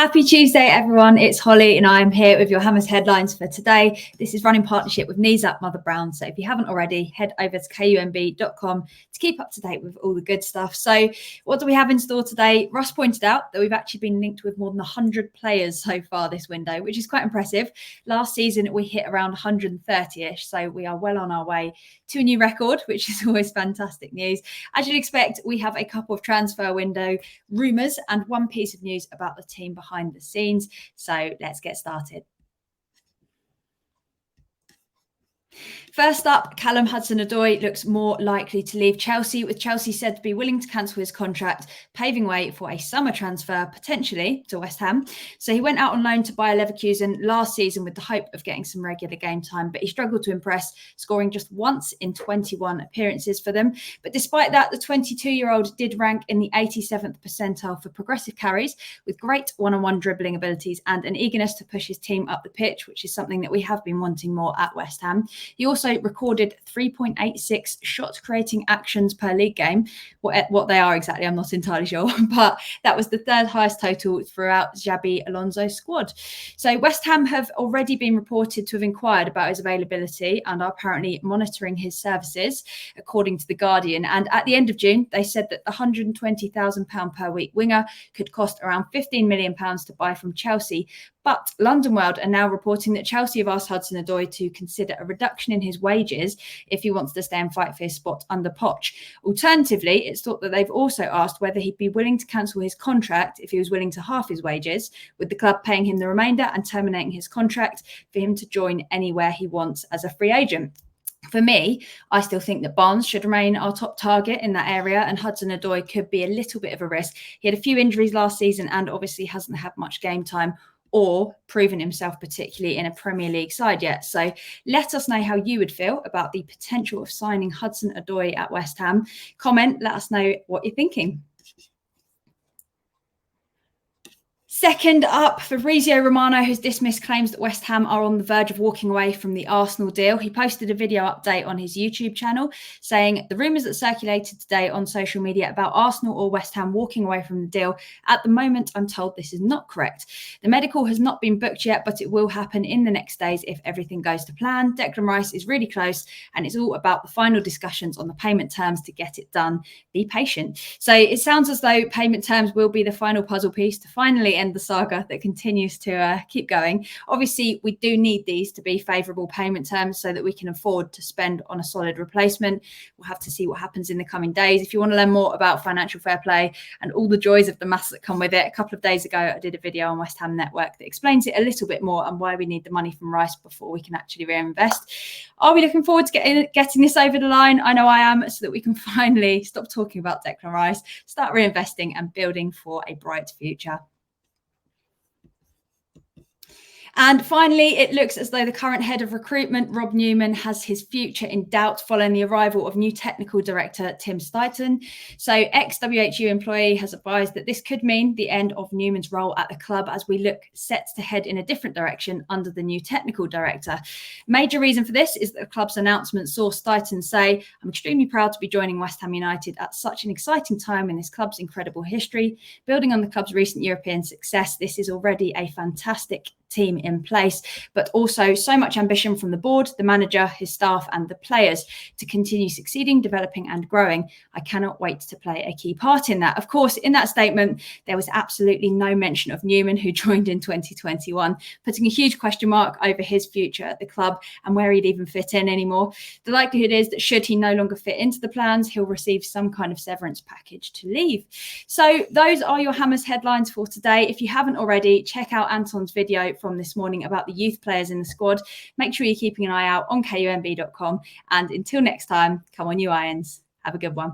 Happy Tuesday, everyone. It's Holly and I'm here with your Hammers headlines for today. This is run in partnership with Knees Up Mother Brown. So if you haven't already, head over to kumb.com to keep up to date with all the good stuff. So what do we have in store today? Russ pointed out that we've actually been linked with more than 100 players so far this window, which is quite impressive. Last season, we hit around 130-ish. So we are well on our way to a new record, which is always fantastic news. As you'd expect, we have a couple of transfer window rumours and one piece of news about the team behind the scenes. So let's get started. First up, Callum Hudson-Odoi looks more likely to leave Chelsea, with Chelsea said to be willing to cancel his contract, paving way for a summer transfer, potentially to West Ham. So he went out on loan to Bayer Leverkusen last season with the hope of getting some regular game time, but he struggled to impress, scoring just once in 21 appearances for them. But despite that, the 22-year-old did rank in the 87th percentile for progressive carries, with great one-on-one dribbling abilities and an eagerness to push his team up the pitch, which is something that we have been wanting more at West Ham. He also recorded 3.86 shot-creating actions per league game. What they are exactly, I'm not entirely sure, but that was the third highest total throughout Xabi Alonso's squad. So West Ham have already been reported to have inquired about his availability and are apparently monitoring his services, according to The Guardian. And at the end of June, they said that the £120,000 per week winger could cost around £15 million to buy from Chelsea. But London World are now reporting that Chelsea have asked Hudson-Odoi to consider a reduction in his wages if he wants to stay and fight for his spot under Poch. Alternatively, it's thought that they've also asked whether he'd be willing to cancel his contract if he was willing to halve his wages, with the club paying him the remainder and terminating his contract for him to join anywhere he wants as a free agent. For me, I still think that Barnes should remain our top target in that area, and Hudson-Odoi could be a little bit of a risk. He had a few injuries last season and obviously hasn't had much game time or proven himself particularly in a Premier League side yet. So let us know how you would feel about the potential of signing Hudson-Odoi at West Ham. Comment, let us know what you're thinking. Second up, Fabrizio Romano has dismissed claims that West Ham are on the verge of walking away from the Arsenal deal. He posted a video update on his YouTube channel saying the rumours that circulated today on social media about Arsenal or West Ham walking away from the deal, at the moment, I'm told this is not correct. The medical has not been booked yet, but it will happen in the next days if everything goes to plan. Declan Rice is really close, and it's all about the final discussions on the payment terms to get it done. Be patient. So it sounds as though payment terms will be the final puzzle piece to finally end the saga that continues to keep going. Obviously, we do need these to be favourable payment terms so that we can afford to spend on a solid replacement. We'll have to see what happens in the coming days. If you want to learn more about financial fair play and all the joys of the maths that come with it, a couple of days ago, I did a video on West Ham Network that explains it a little bit more and why we need the money from Rice before we can actually reinvest. Are we looking forward to getting this over the line? I know I am, so that we can finally stop talking about Declan Rice, start reinvesting and building for a bright future. And finally, it looks as though the current head of recruitment, Rob Newman, has his future in doubt following the arrival of new technical director Tim Stuyton. So ex-WHU employee has advised that this could mean the end of Newman's role at the club as we look set to head in a different direction under the new technical director. Major reason for this is that the club's announcement saw Stuyton say, "I'm extremely proud to be joining West Ham United at such an exciting time in this club's incredible history. Building on the club's recent European success, this is already a fantastic team in place, but also so much ambition from the board, the manager, his staff and the players to continue succeeding, developing and growing. I cannot wait to play a key part in that." Of course, in that statement, there was absolutely no mention of Newman, who joined in 2021, putting a huge question mark over his future at the club and where he'd even fit in anymore. The likelihood is that should he no longer fit into the plans, he'll receive some kind of severance package to leave. So those are your Hammers headlines for today. If you haven't already, check out Anton's video from this morning about the youth players in the squad. Make sure you're keeping an eye out on kumb.com. And until next time, come on you Irons. Have a good one.